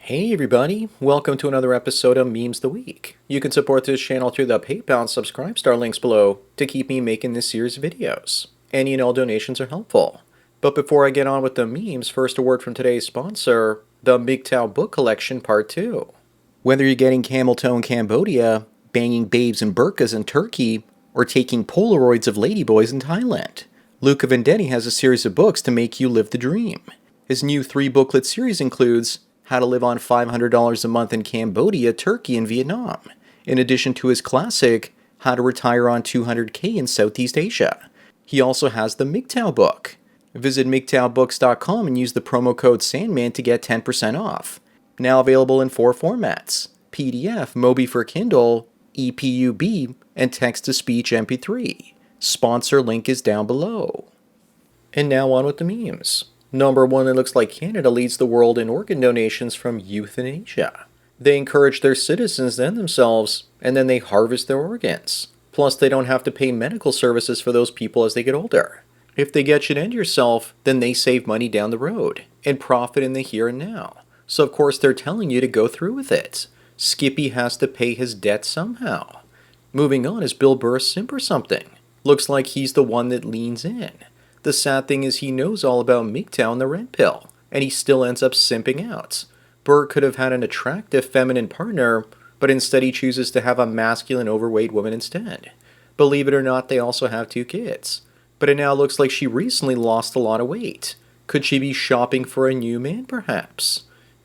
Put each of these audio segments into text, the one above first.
Hey everybody, welcome to another episode of Memes the Week. You can support this channel through the PayPal and Subscribe Star links below to keep me making this series of videos. Any and all donations are helpful. But before I get on with the memes, first a word from today's sponsor, the MGTOW book collection part 2. Whether you're getting camel toe in Cambodia, banging babes in burqas in Turkey, or taking Polaroids of ladyboys in Thailand, Luca Vendetti has a series of books to make you live the dream. His new 3-booklet series includes How to Live on $500 a Month in Cambodia, Turkey, and Vietnam, in addition to his classic, How to Retire on $200K in Southeast Asia. He also has the MGTOW book. Visit MGTOWbooks.com and use the promo code Sandman to get 10% off. Now available in 4 formats: PDF, Mobi for Kindle, EPUB, and text-to-speech MP3. Sponsor link is down below. And now on with the memes. Number 1, it looks like Canada leads the world in organ donations from euthanasia. They encourage their citizens to end themselves, and then they harvest their organs. Plus, they don't have to pay medical services for those people as they get older. If they get you to end yourself, then they save money down the road, and profit in the here and now. So of course they're telling you to go through with it. Skippy has to pay his debt somehow. Moving on, is Bill Burr a simp or something? Looks like he's the one that leans in. The sad thing is he knows all about MGTOW and the red pill, and he still ends up simping out. Burr could have had an attractive feminine partner, but instead he chooses to have a masculine overweight woman instead. Believe it or not, they also have 2 kids. But it now looks like she recently lost a lot of weight. Could she be shopping for a new man, perhaps?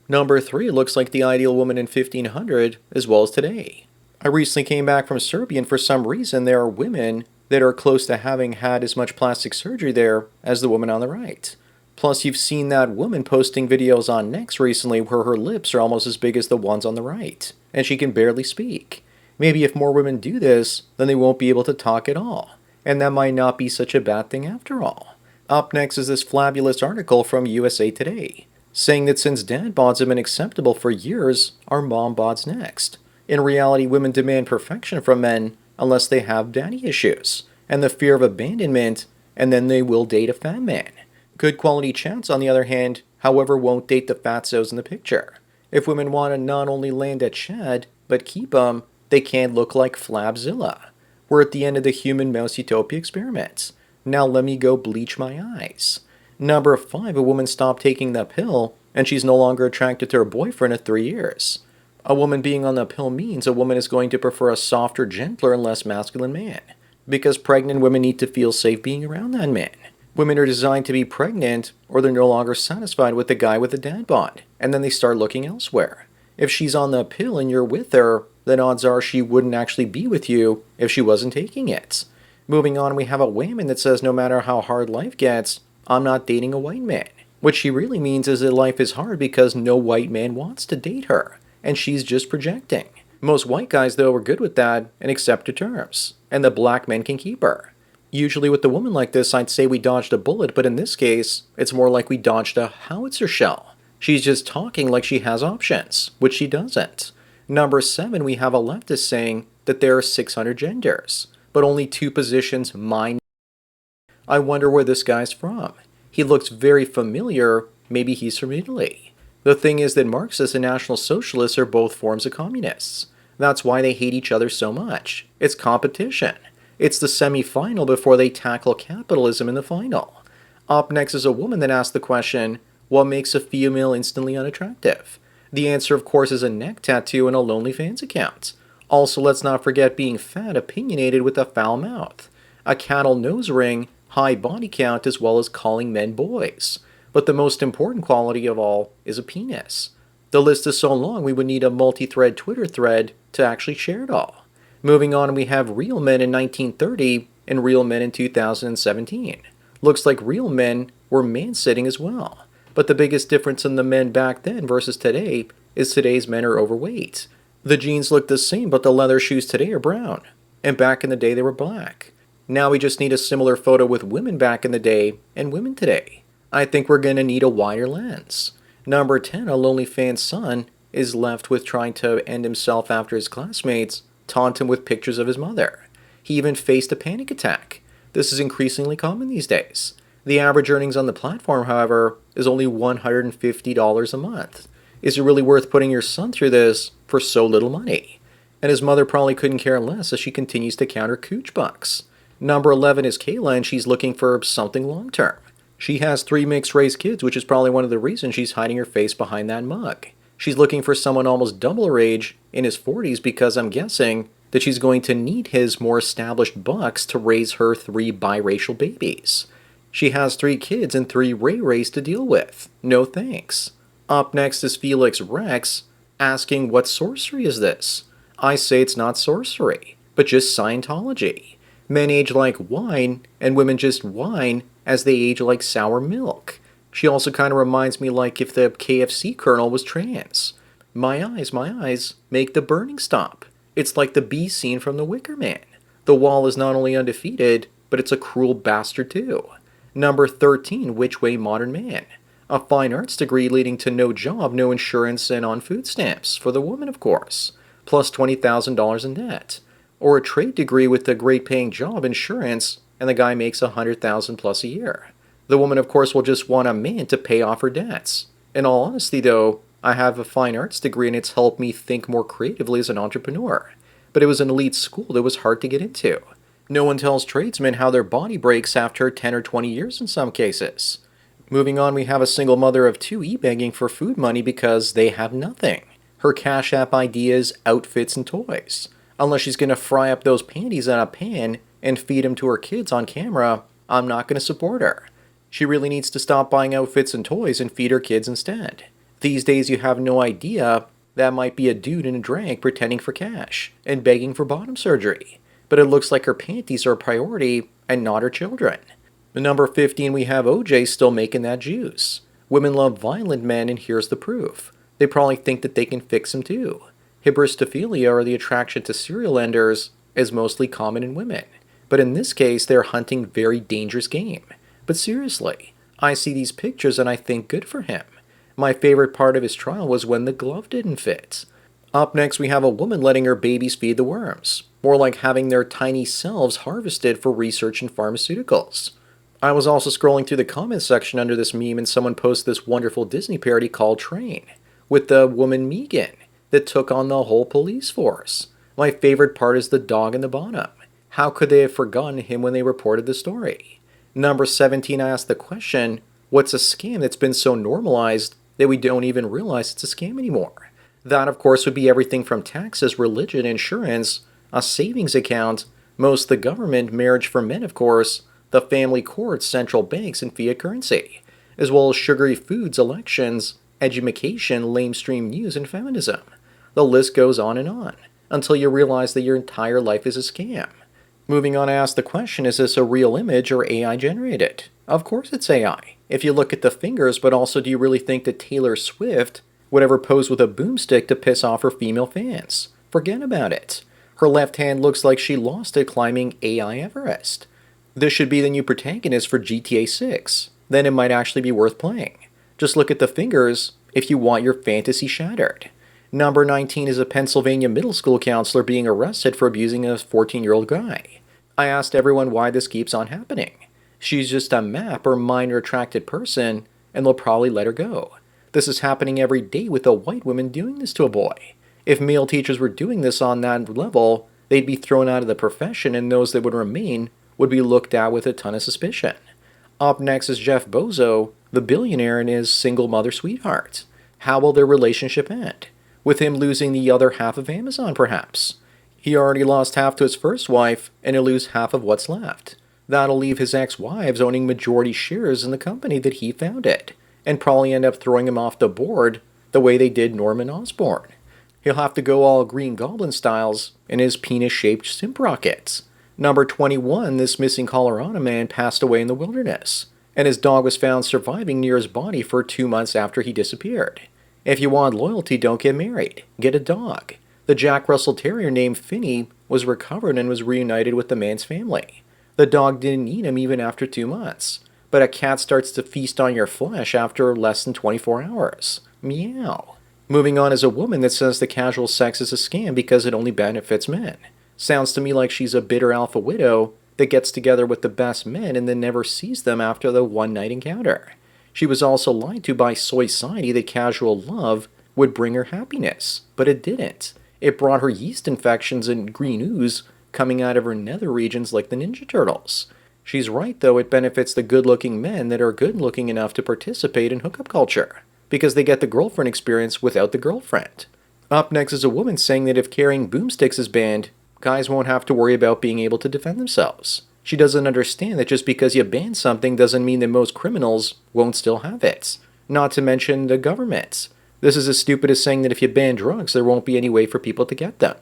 Number 3 looks like the ideal woman in 1500 as well as today. I recently came back from Serbia, and for some reason there are women that are close to having had as much plastic surgery there as the woman on the right. Plus, you've seen that woman posting videos on Next recently where her lips are almost as big as the ones on the right, and she can barely speak. Maybe if more women do this, then they won't be able to talk at all, and that might not be such a bad thing after all. Up next is this fabulous article from USA Today, saying that since dad bods have been acceptable for years, are mom bods next? In reality, women demand perfection from men unless they have daddy issues, and the fear of abandonment, and then they will date a fat man. Good quality chats, on the other hand, however, won't date the fatzos in the picture. If women want to not only land at Chad, but keep 'em, they can't look like Flabzilla. We're at the end of the human mouse utopia experiments. Now let me go bleach my eyes. Number 5, a woman stopped taking the pill, and she's no longer attracted to her boyfriend at 3 years. A woman being on the pill means a woman is going to prefer a softer, gentler, and less masculine man. Because pregnant women need to feel safe being around that man. Women are designed to be pregnant, or they're no longer satisfied with the guy with the dad bod, and then they start looking elsewhere. If she's on the pill and you're with her, then odds are she wouldn't actually be with you if she wasn't taking it. Moving on, we have a woman that says no matter how hard life gets, I'm not dating a white man. What she really means is that life is hard because no white man wants to date her, and she's just projecting. Most white guys, though, are good with that and accept her terms, and the black men can keep her. Usually with a woman like this, I'd say we dodged a bullet, but in this case, it's more like we dodged a howitzer shell. She's just talking like she has options, which she doesn't. Number 7, we have a leftist saying that there are 600 genders, but only 2 positions mine. I wonder where this guy's from. He looks very familiar. Maybe he's from Italy. The thing is that Marxists and National Socialists are both forms of communists. That's why they hate each other so much. It's competition. It's the semi-final before they tackle capitalism in the final. Up next is a woman that asked the question, what makes a female instantly unattractive? The answer, of course, is a neck tattoo and a OnlyFans account. Also, let's not forget being fat, opinionated with a foul mouth, a cattle nose ring, high body count, as well as calling men boys. But the most important quality of all is a penis. The list is so long we would need a multi-thread Twitter thread to actually share it all. Moving on, we have real men in 1930 and real men in 2017. Looks like real men were man-sitting as well. But the biggest difference in the men back then versus today is today's men are overweight. The jeans look the same, but the leather shoes today are brown. And back in the day they were black. Now we just need a similar photo with women back in the day and women today. I think we're going to need a wider lens. Number 10, a lonely fan's son is left with trying to end himself after his classmates taunt him with pictures of his mother. He even faced a panic attack. This is increasingly common these days. The average earnings on the platform, however, is only $150 a month. Is it really worth putting your son through this for so little money? And his mother probably couldn't care less as she continues to count her cooch bucks. Number 11 is Kayla, and she's looking for something long term. She has 3 mixed race kids, which is probably one of the reasons she's hiding her face behind that mug. She's looking for someone almost double her age, in his 40s, because I'm guessing that she's going to need his more established bucks to raise her 3 biracial babies. She has 3 kids and 3 Ray Rays to deal with. No thanks. Up next is Felix Rex, asking what sorcery is this? I say it's not sorcery, but just Scientology. Men age like wine, and women just whine as they age like sour milk. She also kind of reminds me like if the KFC Colonel was trans. My eyes, make the burning stop. It's like the bee scene from The Wicker Man. The wall is not only undefeated, but it's a cruel bastard too. Number 13, Which Way Modern Man? A fine arts degree leading to no job, no insurance, and on food stamps, for the woman of course, plus $20,000 in debt. Or a trade degree with a great paying job, insurance, and the guy makes $100,000 plus a year. The woman, of course, will just want a man to pay off her debts. In all honesty, though, I have a fine arts degree and it's helped me think more creatively as an entrepreneur. But it was an elite school that was hard to get into. No one tells tradesmen how their body breaks after 10 or 20 years in some cases. Moving on, we have a single mother of 2 e-begging for food money because they have nothing. Her Cash App idea is outfits and toys. Unless she's going to fry up those panties in a pan and feed them to her kids on camera, I'm not going to support her. She really needs to stop buying outfits and toys and feed her kids instead. These days you have no idea that might be a dude in a drag pretending for cash and begging for bottom surgery. But it looks like her panties are a priority and not her children. The number 15, we have OJ still making that juice. Women love violent men, and here's the proof. They probably think that they can fix them too. Hybristophilia, or the attraction to serial enders, is mostly common in women. But in this case, they're hunting very dangerous game. But seriously, I see these pictures and I think good for him. My favorite part of his trial was when the glove didn't fit. Up next, we have a woman letting her babies feed the worms. More like having their tiny selves harvested for research in pharmaceuticals. I was also scrolling through the comments section under this meme and someone posted this wonderful Disney parody called Train, with the woman Megan, that took on the whole police force. My favorite part is the dog in the bottom. How could they have forgotten him when they reported the story? Number 17, I asked the question, what's a scam that's been so normalized that we don't even realize it's a scam anymore? That, of course, would be everything from taxes, religion, insurance, a savings account, most of the government, marriage for men, of course, the family courts, central banks, and fiat currency, as well as sugary foods, elections, education, lamestream news, and feminism. The list goes on, until you realize that your entire life is a scam. Moving on, I asked the question, is this a real image or AI generated? Of course it's AI, if you look at the fingers, but also do you really think that Taylor Swift would ever pose with a boomstick to piss off her female fans? Forget about it. Her left hand looks like she lost it climbing AI Everest. This should be the new protagonist for GTA 6. Then it might actually be worth playing. Just look at the fingers if you want your fantasy shattered. Number 19 is a Pennsylvania middle school counselor being arrested for abusing a 14-year-old guy. I asked everyone why this keeps on happening. She's just a MAP or minor attracted person, and they'll probably let her go. This is happening every day with a white woman doing this to a boy. If male teachers were doing this on that level, they'd be thrown out of the profession, and those that would remain would be looked at with a ton of suspicion. Up next is Jeff Bezos, the billionaire, and his single mother sweetheart. How will their relationship end? With him losing the other half of Amazon, perhaps? He already lost half to his first wife, and he'll lose half of what's left. That'll leave his ex-wives owning majority shares in the company that he founded, and probably end up throwing him off the board the way they did Norman Osborn. He'll have to go all Green Goblin styles in his penis-shaped simp rockets. Number 21, this missing Colorado man passed away in the wilderness, and his dog was found surviving near his body for 2 months after he disappeared. If you want loyalty, don't get married. Get a dog. The Jack Russell Terrier named Finney was recovered and was reunited with the man's family. The dog didn't eat him even after 2 months, but a cat starts to feast on your flesh after less than 24 hours. Meow. Moving on is a woman that says the casual sex is a scam because it only benefits men. Sounds to me like she's a bitter alpha widow that gets together with the best men and then never sees them after the one-night encounter. She was also lied to by Soy Society that casual love would bring her happiness, but it didn't. It brought her yeast infections and green ooze coming out of her nether regions like the Ninja Turtles. She's right, though, it benefits the good-looking men that are good-looking enough to participate in hookup culture, because they get the girlfriend experience without the girlfriend. Up next is a woman saying that if carrying boomsticks is banned, guys won't have to worry about being able to defend themselves. She doesn't understand that just because you ban something doesn't mean that most criminals won't still have it. Not to mention the government. This is as stupid as saying that if you ban drugs, there won't be any way for people to get them.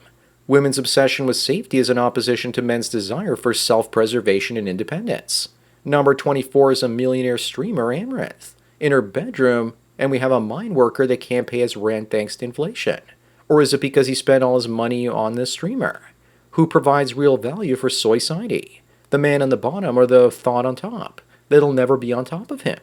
Women's obsession with safety is in opposition to men's desire for self-preservation and independence. Number 24 is a millionaire streamer, Amaranth, in her bedroom, and we have a mine worker that can't pay his rent thanks to inflation. Or is it because he spent all his money on this streamer? Who provides real value for society? The man on the bottom or the thought on top? That'll never be on top of him.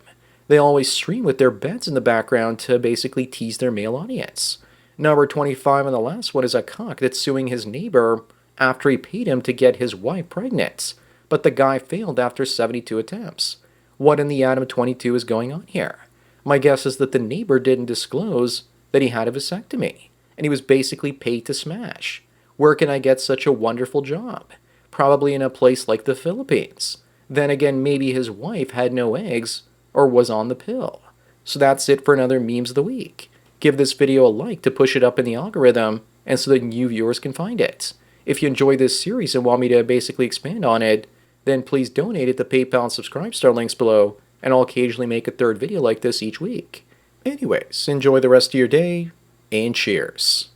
They always stream with their beds in the background to basically tease their male audience. Number 25 and the last one is a cock that's suing his neighbor after he paid him to get his wife pregnant. But the guy failed after 72 attempts. What in the Adam 22 is going on here? My guess is that the neighbor didn't disclose that he had a vasectomy, and he was basically paid to smash. Where can I get such a wonderful job? Probably in a place like the Philippines. Then again, maybe his wife had no eggs or was on the pill. So that's it for another Memes of the Week. Give this video a like to push it up in the algorithm and so that new viewers can find it. If you enjoy this series and want me to basically expand on it, then please donate at the PayPal and Subscribe Star links below, and I'll occasionally make a third video like this each week. Anyways, enjoy the rest of your day, and cheers.